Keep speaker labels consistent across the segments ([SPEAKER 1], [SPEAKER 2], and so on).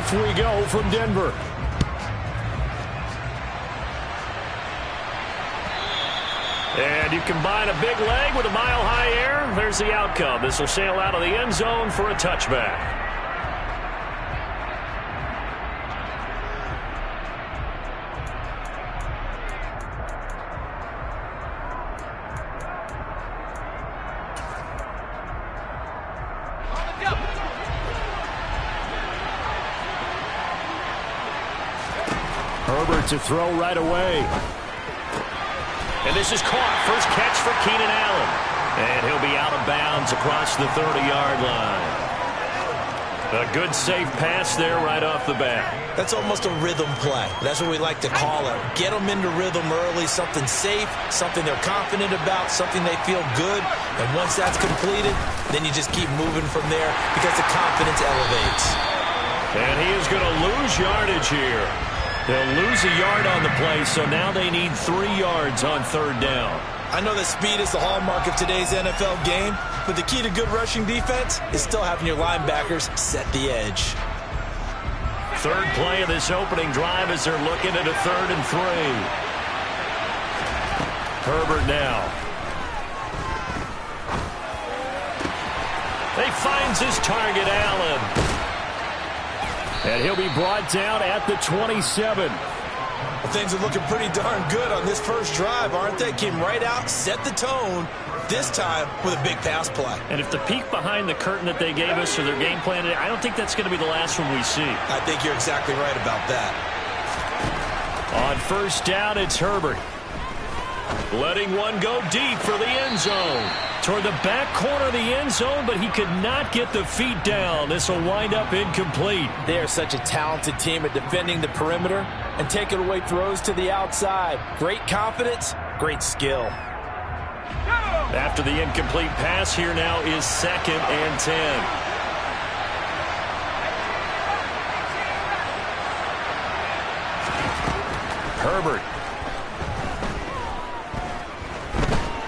[SPEAKER 1] Off we go from Denver. And you combine a big leg with a mile-high air, there's the outcome. This will sail out of the end zone for a touchback. Herbert to throw right away. And this is caught. First catch for Keenan Allen. And he'll be out of bounds across the 30-yard line. A good safe pass there right off the bat.
[SPEAKER 2] That's almost a rhythm play. That's what we like to call it. Get them into rhythm early, something safe, something they're confident about, something they feel good. And once that's completed, then you just keep moving from there because the confidence elevates.
[SPEAKER 1] And he is going to lose yardage here. They'll lose a yard on the play, so now they need 3 yards on third down.
[SPEAKER 2] I know that speed is the hallmark of today's NFL game, but the key to good rushing defense is still having your linebackers set the edge.
[SPEAKER 1] Third play of this opening drive as they're looking at a 3rd and 3. Herbert now. He finds his target, Allen. And he'll be brought down at the 27.
[SPEAKER 2] Well, things are looking pretty darn good on this first drive, aren't they? Came right out, set the tone, this time with a big pass play.
[SPEAKER 1] And if the peek behind the curtain that they gave us or their game plan, I don't think that's going to be the last one we see.
[SPEAKER 2] I think you're exactly right about that.
[SPEAKER 1] On first down, it's Herbert. Letting one go deep for the end zone. Toward the back corner of the end zone, but he could not get the feet down. This will wind up incomplete.
[SPEAKER 3] They are such a talented team at defending the perimeter and taking away throws to the outside. Great confidence, great skill.
[SPEAKER 1] After the incomplete pass, here now is 2nd and 10. Herbert.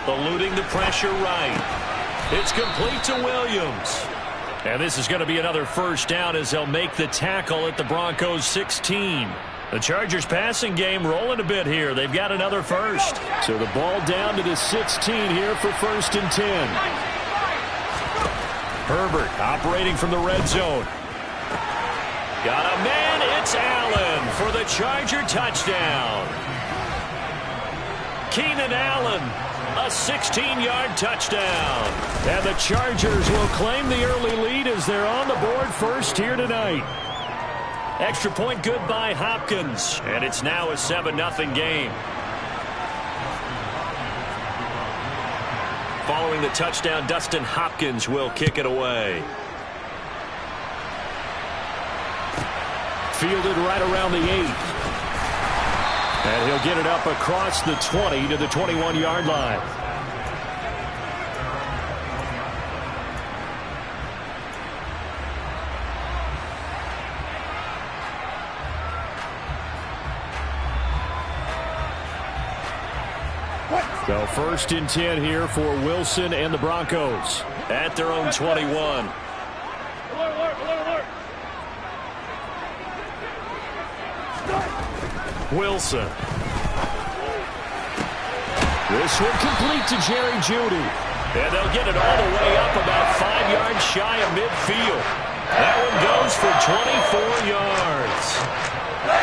[SPEAKER 1] Eluding the pressure right. It's complete to Williams. And this is going to be another first down as they'll make the tackle at the Broncos 16. The Chargers passing game rolling a bit here. They've got another first. So the ball down to the 16 here for 1st and 10. Herbert operating from the red zone. Got a man. It's Allen for the Charger touchdown. Keenan Allen. A 16-yard touchdown. And the Chargers will claim the early lead as they're on the board first here tonight. Extra point good by Hopkins. And it's now a 7-0 game. Following the touchdown, Dustin Hopkins will kick it away. Fielded right around the 8. And he'll get it up across the 20 to the 21-yard line. So 1st and 10 here for Wilson and the Broncos at their own 21. Wilson. This one complete to Jerry Jeudy. And they'll get it all the way up about 5 yards shy of midfield. That one goes for 24 yards.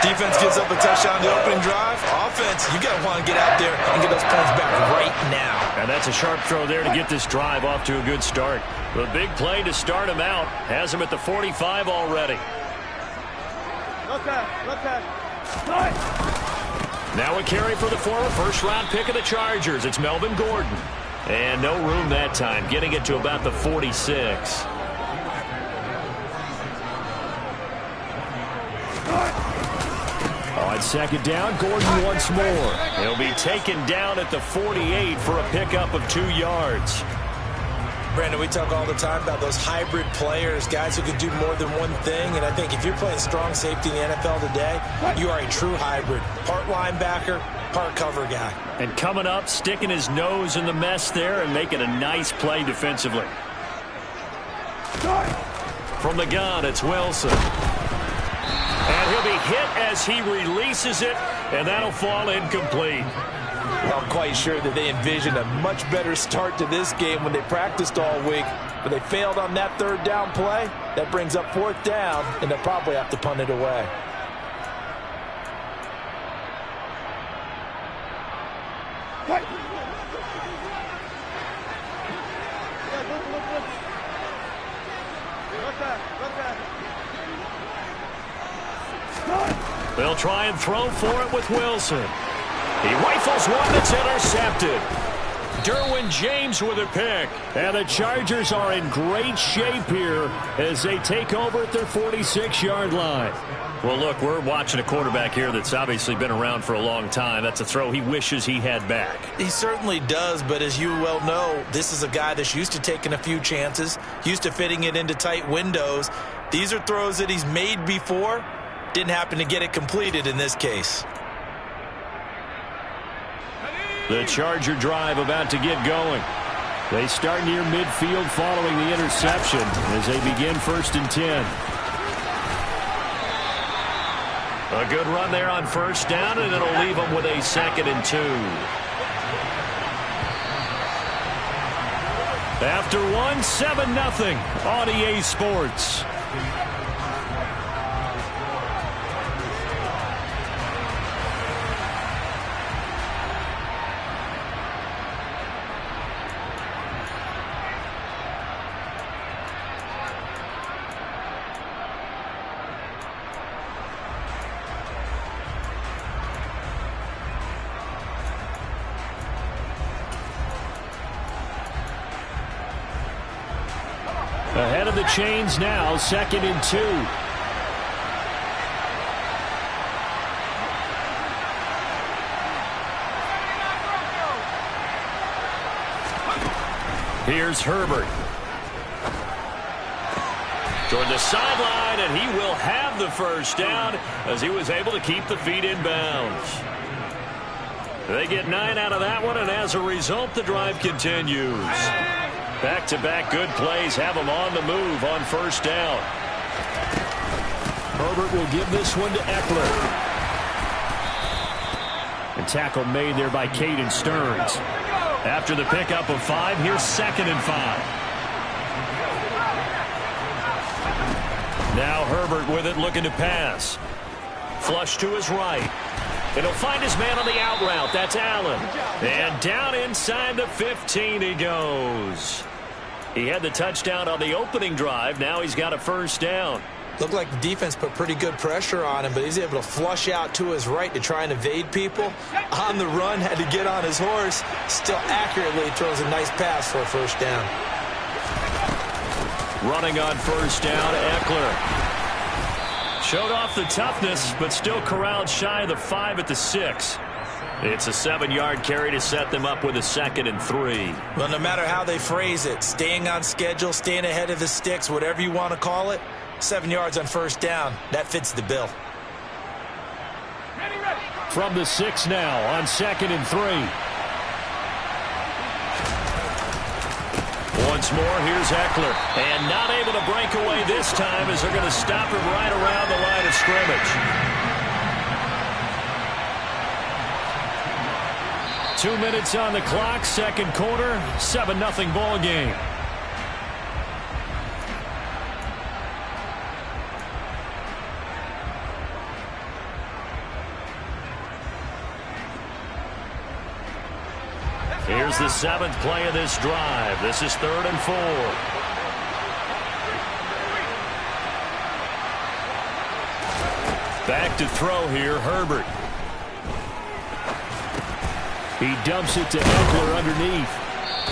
[SPEAKER 2] Defense gives up a touchdown the opening drive. Offense, you got to want to get out there and get those points back right now.
[SPEAKER 1] And that's a sharp throw there to get this drive off to a good start. The big play to start him out has him at the 45 already.
[SPEAKER 4] Okay.
[SPEAKER 1] Now a carry for the former first-round pick of the Chargers. It's Melvin Gordon. And no room that time, getting it to about the 46. On 2nd down, Gordon once more. He'll be taken down at the 48 for a pickup of 2 yards.
[SPEAKER 2] Brandon, we talk all the time about those hybrid players, guys who can do more than one thing. And I think if you're playing strong safety in the NFL today, you are a true hybrid. Part linebacker, part cover guy.
[SPEAKER 1] And coming up, sticking his nose in the mess there and making a nice play defensively. From the gun, it's Wilson. And he'll be hit as he releases it, and that'll fall incomplete.
[SPEAKER 3] I'm quite sure that they envisioned a much better start to this game when they practiced all week. But they failed on that third down play. That brings up fourth down, and they'll probably have to punt it away.
[SPEAKER 1] They'll try and throw for it with Wilson. He rifles one that's intercepted. Derwin James with a pick. And the Chargers are in great shape here as they take over at their 46-yard line. Well, look, we're watching a quarterback here that's obviously been around for a long time. That's a throw he wishes he had back.
[SPEAKER 2] He certainly does, but as you well know, this is a guy that's used to taking a few chances, used to fitting it into tight windows. These are throws that he's made before. Didn't happen to get it completed in this case.
[SPEAKER 1] The Charger drive about to get going. They start near midfield following the interception as they begin 1st and 10. A good run there on 1st down, and it'll leave them with a 2nd and 2. After 1, 7-0 on EA Sports. Ahead of the chains now, 2nd and 2. Here's Herbert. Toward the sideline, and he will have the 1st down as he was able to keep the feet in bounds. They get 9 out of that one, and as a result, the drive continues. Back-to-back good plays have them on the move on 1st down. Herbert will give this one to Eckler. And tackle made there by Caden Stearns. After the pickup of 5, here's 2nd and 5. Now Herbert with it, looking to pass. Flush to his right. And he'll find his man on the out route. That's Allen. And down inside the 15 he goes. He had the touchdown on the opening drive. Now he's got a 1st down.
[SPEAKER 2] Looked like the defense put pretty good pressure on him, but he's able to flush out to his right to try and evade people. On the run, had to get on his horse. Still accurately throws a nice pass for a 1st down.
[SPEAKER 1] Running on 1st down, Eckler. Showed off the toughness, but still corralled shy of the 5 at the 6. It's a 7-yard carry to set them up with a 2nd and 3.
[SPEAKER 2] Well, no matter how they phrase it, staying on schedule, staying ahead of the sticks, whatever you want to call it, 7 yards on 1st down, that fits the bill.
[SPEAKER 1] From the 6 now on 2nd and 3. Once more, here's Eckler. And not able to break away this time as they're going to stop him right around the line of scrimmage. 2 minutes on the clock, 2nd quarter, 7-0 ball game. Here's the 7th play of this drive. This is 3rd and 4. Back to throw here, Herbert. He dumps it to Eckler underneath.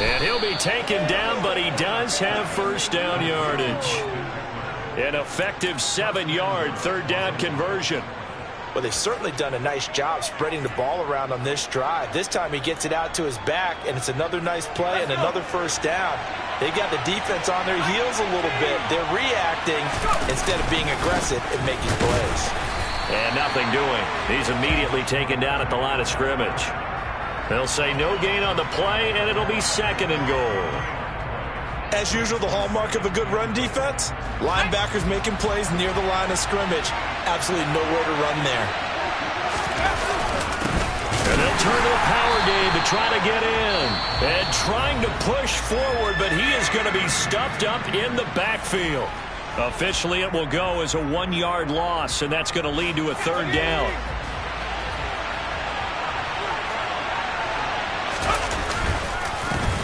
[SPEAKER 1] And he'll be taken down, but he does have 1st down yardage. An effective 7-yard 3rd down conversion.
[SPEAKER 2] Well, they've certainly done a nice job spreading the ball around on this drive. This time he gets it out to his back, and it's another nice play and another 1st down. They got the defense on their heels a little bit. They're reacting instead of being aggressive and making plays.
[SPEAKER 1] And nothing doing. He's immediately taken down at the line of scrimmage. They'll say no gain on the play, and it'll be 2nd and goal.
[SPEAKER 2] As usual, the hallmark of a good run defense, linebackers making plays near the line of scrimmage. Absolutely nowhere to run there.
[SPEAKER 1] And they'll turn to a power game to try to get in. And trying to push forward, but he is going to be stuffed up in the backfield. Officially, it will go as a 1-yard loss, and that's going to lead to a 3rd down.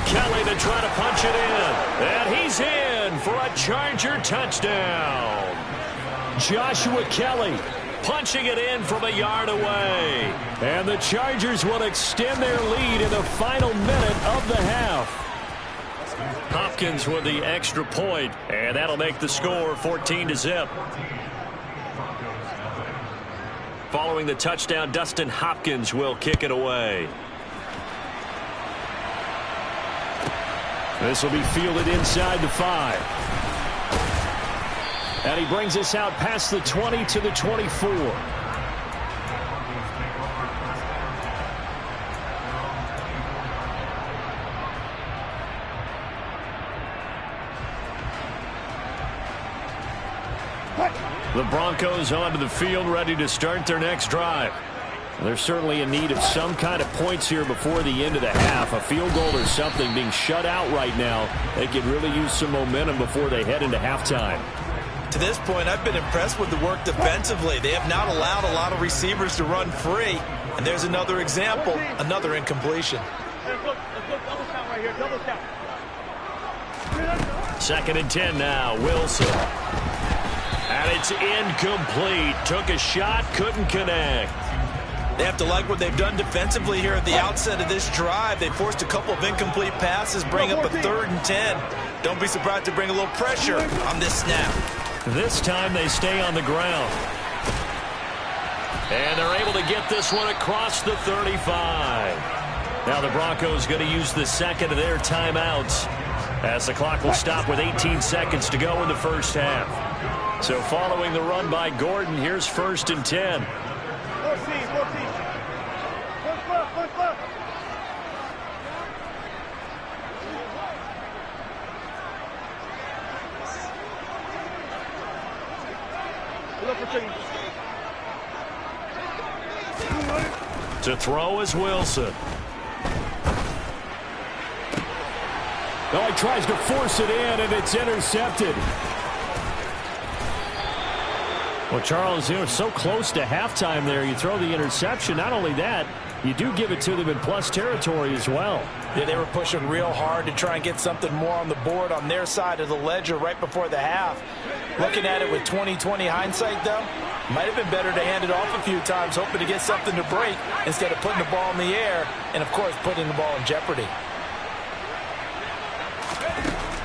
[SPEAKER 1] Kelly to try to punch it in. And he's in for a Charger touchdown. Joshua Kelly punching it in from a yard away. And the Chargers will extend their lead in the final minute of the half. Hopkins with the extra point, and that'll make the score 14-0. Following the touchdown, Dustin Hopkins will kick it away. This will be fielded inside the 5. And he brings us out past the 20 to the 24. The Broncos onto the field, ready to start their next drive. They're certainly in need of some kind of points here before the end of the half. A field goal or something. Being shut out right now, they could really use some momentum before they head into halftime.
[SPEAKER 2] To this point, I've been impressed with the work defensively. They have not allowed a lot of receivers to run free. And there's another example, another incompletion.
[SPEAKER 1] Second and 10 now, Wilson. And it's incomplete. Took a shot, couldn't connect.
[SPEAKER 2] They have to like what they've done defensively here at the outset of this drive. They forced a couple of incomplete passes, bring up a 3rd and 10. Don't be surprised to bring a little pressure on this snap.
[SPEAKER 1] This time they stay on the ground. And they're able to get this one across the 35. Now the Broncos going to use the second of their timeouts, as the clock will stop with 18 seconds to go in the first half. So following the run by Gordon, here's 1st and 10. To throw is Wilson. Oh, he tries to force it in, and it's intercepted. Well, Charles, you know, so close to halftime there. You throw the interception. Not only that, you do give it to them in plus territory as well.
[SPEAKER 3] Yeah, they were pushing real hard to try and get something more on the board on their side of the ledger right before the half. Looking at it with 20/20 hindsight, though, might have been better to hand it off a few times, hoping to get something to break instead of putting the ball in the air and, of course, putting the ball in jeopardy.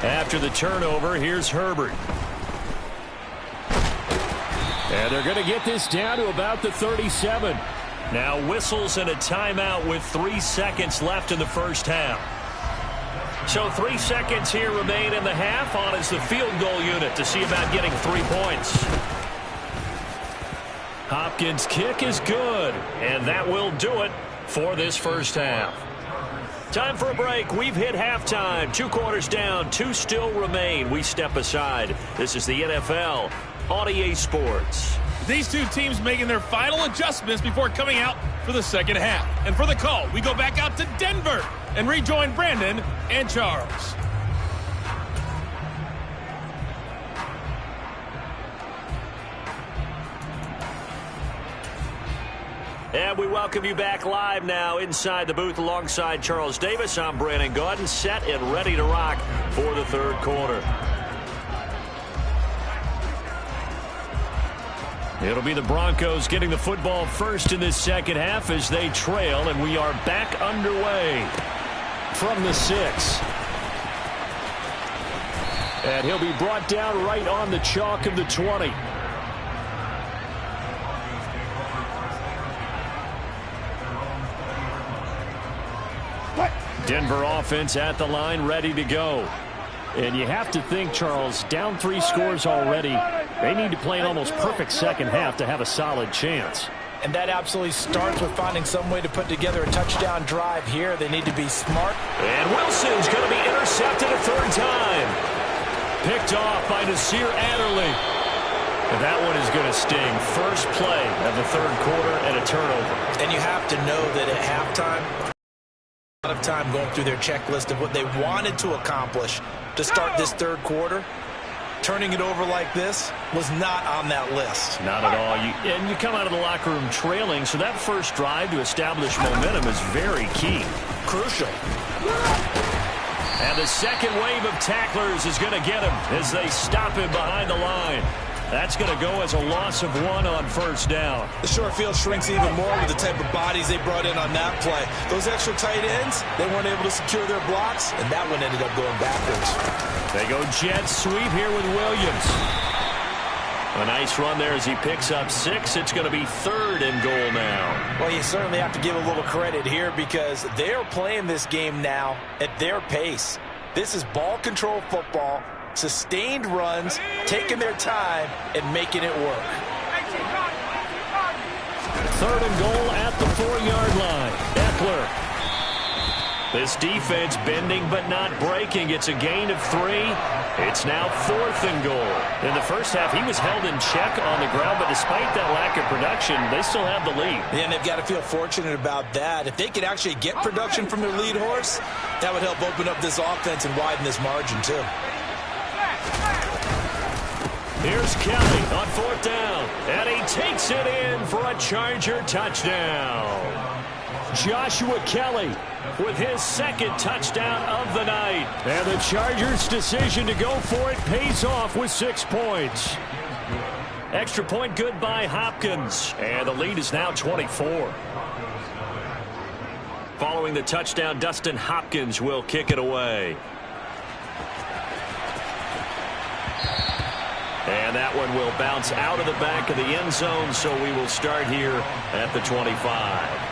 [SPEAKER 1] After the turnover, here's Herbert. And they're going to get this down to about the 37. Now whistles and a timeout with 3 seconds left in the first half. So 3 seconds here remain in the half. On is the field goal unit to see about getting 3 points. Hopkins' kick is good, and that will do it for this first half. Time for a break. We've hit halftime. 2 quarters down, 2 still remain. We step aside. This is the NFL on EA Sports.
[SPEAKER 4] These two teams making their final adjustments before coming out for the second half. And for the call, we go back out to Denver and rejoin Brandon and Charles.
[SPEAKER 1] And we welcome you back live now inside the booth alongside Charles Davis. I'm Brandon Gaudin, set and ready to rock for the third quarter. It'll be the Broncos getting the football first in this second half as they trail, and we are back underway from the 6. And he'll be brought down right on the chalk of the 20. Denver offense at the line, ready to go. And you have to think, Charles, down 3 scores already. They need to play an almost perfect second half to have a solid chance.
[SPEAKER 3] And that absolutely starts with finding some way to put together a touchdown drive here. They need to be smart.
[SPEAKER 1] And Wilson's going to be intercepted a third time. Picked off by Nasir Adderley. And that one is going to sting. First play of the third quarter and a turnover.
[SPEAKER 2] And you have to know that at halftime, a lot of time going through their checklist of what they wanted to accomplish to start this third quarter. Turning it over like this was not on that list.
[SPEAKER 1] Not at all. And you come out of the locker room trailing, so that first drive to establish momentum is very key.
[SPEAKER 2] Crucial.
[SPEAKER 1] And the second wave of tacklers is going to get him as they stop him behind the line. That's going to go as a loss of 1 on first down.
[SPEAKER 2] The short field shrinks even more with the type of bodies they brought in on that play. Those extra tight ends, they weren't able to secure their blocks, and that one ended up going backwards.
[SPEAKER 1] They go jet sweep here with Williams. A nice run there as he picks up 6. It's going to be 3rd and goal now.
[SPEAKER 3] Well, you certainly have to give a little credit here because they're playing this game now at their pace. This is ball control football. Sustained runs, taking their time, and making it work.
[SPEAKER 1] 3rd and goal at the 4-yard line. Eckler. This defense bending but not breaking. It's a gain of 3. It's now 4th and goal. In the first half, he was held in check on the ground, but despite that lack of production, they still have the lead.
[SPEAKER 2] Yeah, and they've got to feel fortunate about that. If they could actually get production from their lead horse, that would help open up this offense and widen this margin, too.
[SPEAKER 1] Here's Kelly on 4th down, and he takes it in for a Charger touchdown. Joshua Kelly with his 2nd touchdown of the night. And the Chargers' decision to go for it pays off with 6 points. Extra point good by Hopkins, and the lead is now 24. Following the touchdown, Dustin Hopkins will kick it away. And that one will bounce out of the back of the end zone, so we will start here at the 25.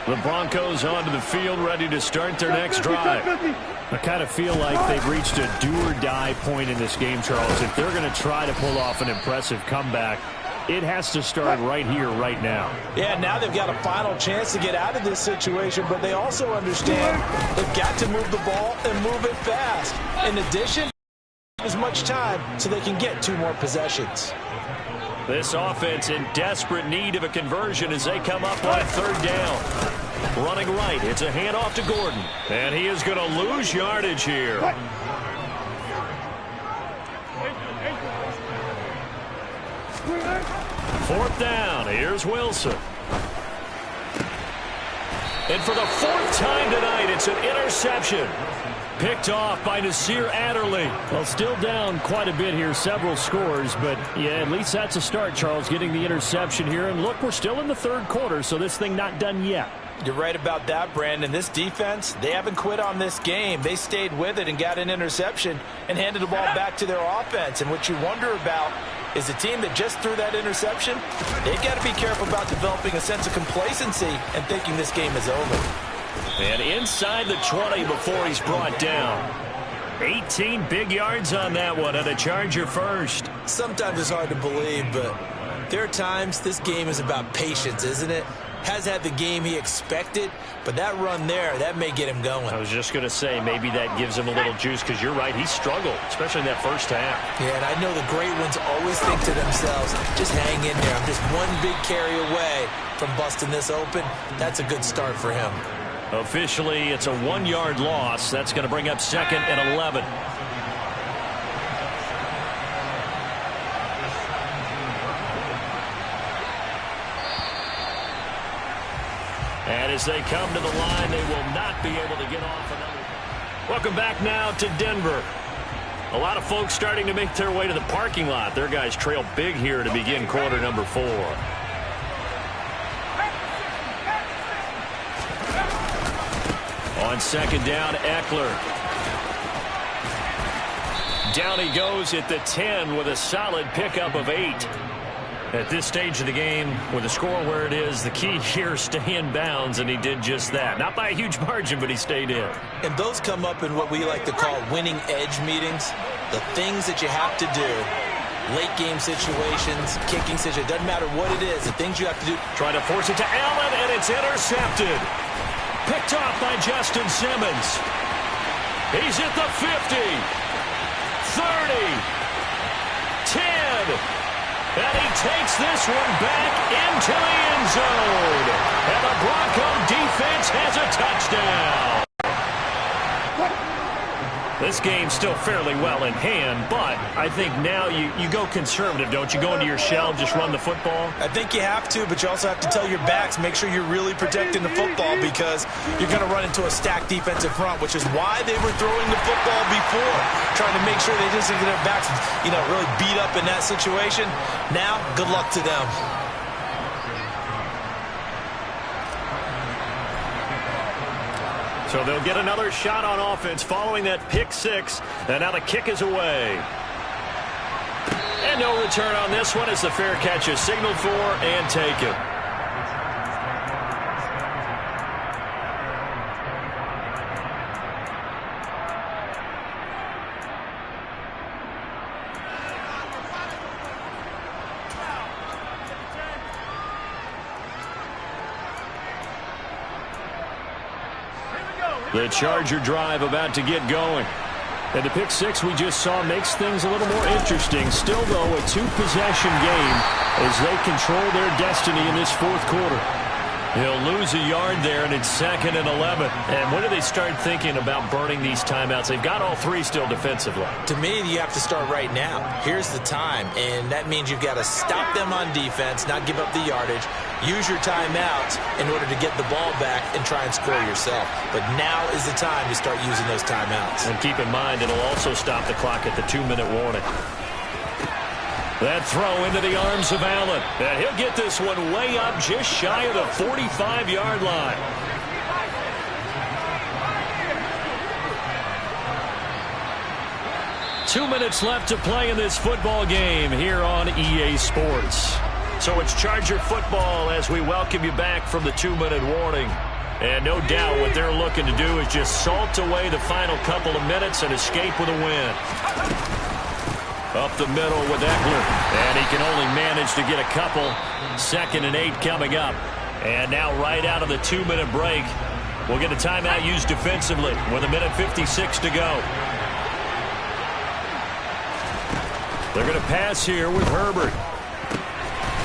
[SPEAKER 1] The Broncos onto the field, ready to start their next drive. I kind of feel like they've reached a do-or-die point in this game, Charles. If they're going to try to pull off an impressive comeback, it has to start right here, right now.
[SPEAKER 3] Yeah, now they've got a final chance to get out of this situation, but they also understand they've got to move the ball and move it fast. In addition, as much time so they can get 2 more possessions.
[SPEAKER 1] This offense in desperate need of a conversion as they come up on 3rd down. Running right, it's a handoff to Gordon. And he is going to lose yardage here. Fourth down, here's Wilson. And for the 4th time tonight, it's an interception. Picked off by Nasir Adderley. Well, still down quite a bit here, several scores, but yeah, at least that's a start, Charles, getting the interception here. And look, we're still in the 3rd quarter, so this thing not done yet.
[SPEAKER 3] You're right about that, Brandon. This defense, they haven't quit on this game. They stayed with it and got an interception and handed the ball back to their offense. And what you wonder about is the team that just threw that interception, they've got to be careful about developing a sense of complacency and thinking this game is over.
[SPEAKER 1] And inside the 20 before he's brought down. 18 big yards on that one, and a Charger first.
[SPEAKER 2] Sometimes it's hard to believe, but there are times this game is about patience, isn't it? Has had the game he expected, but that run there, that may get him going.
[SPEAKER 1] I was just going to say, maybe that gives him a little juice, because you're right, he struggled, especially in that first half.
[SPEAKER 2] Yeah, and I know the great ones always think to themselves, just hang in there. I'm just one big carry away from busting this open. That's a good start for him.
[SPEAKER 1] Officially, it's a 1-yard loss. That's going to bring up 2nd and 11. And as they come to the line, they will not be able to get off another. Welcome back now to Denver. A lot of folks starting to make their way to the parking lot. Their guys trail big here to begin quarter number 4. On 2nd down, Eckler. Down he goes at the 10 with a solid pickup of 8. At this stage of the game, with the score where it is, the key here is stay in bounds, and he did just that. Not by a huge margin, but he stayed in.
[SPEAKER 2] And those come up in what we like to call winning edge meetings. The things that you have to do, late game situations, kicking situations, doesn't matter what it is, the things you have to do.
[SPEAKER 1] Trying to force it to Allen, and it's intercepted. Picked off by Justin Simmons. He's at the 50, 30, 10. And he takes this one back into the end zone. And the Bronco defense has a touchdown. This game's still fairly well in hand, but I think now you go conservative, don't you? Go into your shell, just run the football?
[SPEAKER 3] I think you have to, but you also have to tell your backs, make sure you're really protecting the football because you're going to run into a stacked defensive front, which is why they were throwing the football before, trying to make sure they just get their backs, really beat up in that situation. Now, good luck to them.
[SPEAKER 1] So they'll get another shot on offense following that pick six. And now the kick is away. And no return on this one as the fair catch is signaled for and taken. The Charger drive about to get going. And the pick six we just saw makes things a little more interesting. Still, though, a two-possession game as they control their destiny in this fourth quarter. He'll lose a yard there, and it's 2nd and 11. And when do they start thinking about burning these timeouts? They've got all three still defensively.
[SPEAKER 2] To me, you have to start right now. Here's the time, and that means you've got to stop them on defense, not give up the yardage, use your timeouts in order to get the ball back and try and score yourself. But now is the time to start using those timeouts.
[SPEAKER 1] And keep in mind, it'll also stop the clock at the 2-minute warning. That throw into the arms of Allen. And he'll get this one way up just shy of the 45-yard line. Two minutes left to play in this football game here on EA Sports. So it's Charger football as we welcome you back from the 2-minute warning. And no doubt what they're looking to do is just salt away the final couple of minutes and escape with a win. Up the middle with Eckler. And he can only manage to get a couple. 2nd and 8 coming up. And now right out of the 2-minute break, we'll get a timeout used defensively with 1:56 to go. They're going to pass here with Herbert.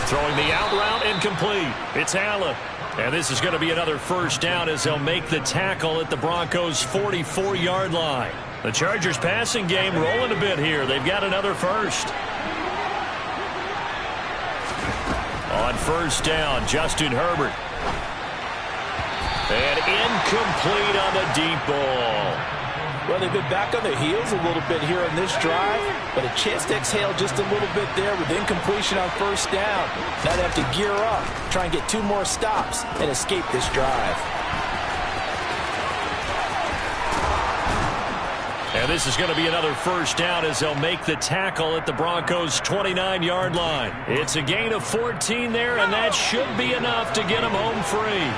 [SPEAKER 1] Throwing the out route incomplete. It's Allen. And this is going to be another first down as they'll make the tackle at the Broncos' 44-yard line. The Chargers passing game rolling a bit here. They've got another first. On first down, Justin Herbert. And incomplete on the deep ball.
[SPEAKER 3] Well, they've been back on their heels a little bit here on this drive, but a chance to exhale just a little bit there with incompletion on first down. Now they have to gear up, try and get 2 more stops, and escape this drive.
[SPEAKER 1] And this is going to be another first down as they'll make the tackle at the Broncos' 29-yard line. It's a gain of 14 there, and that should be enough to get them home free.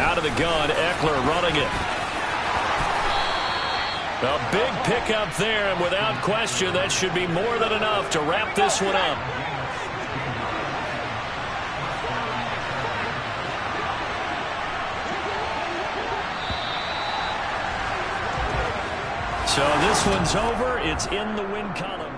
[SPEAKER 1] Out of the gun, Eckler running it. A big pickup there, and without question, that should be more than enough to wrap this one up. So this one's over. It's in the win column.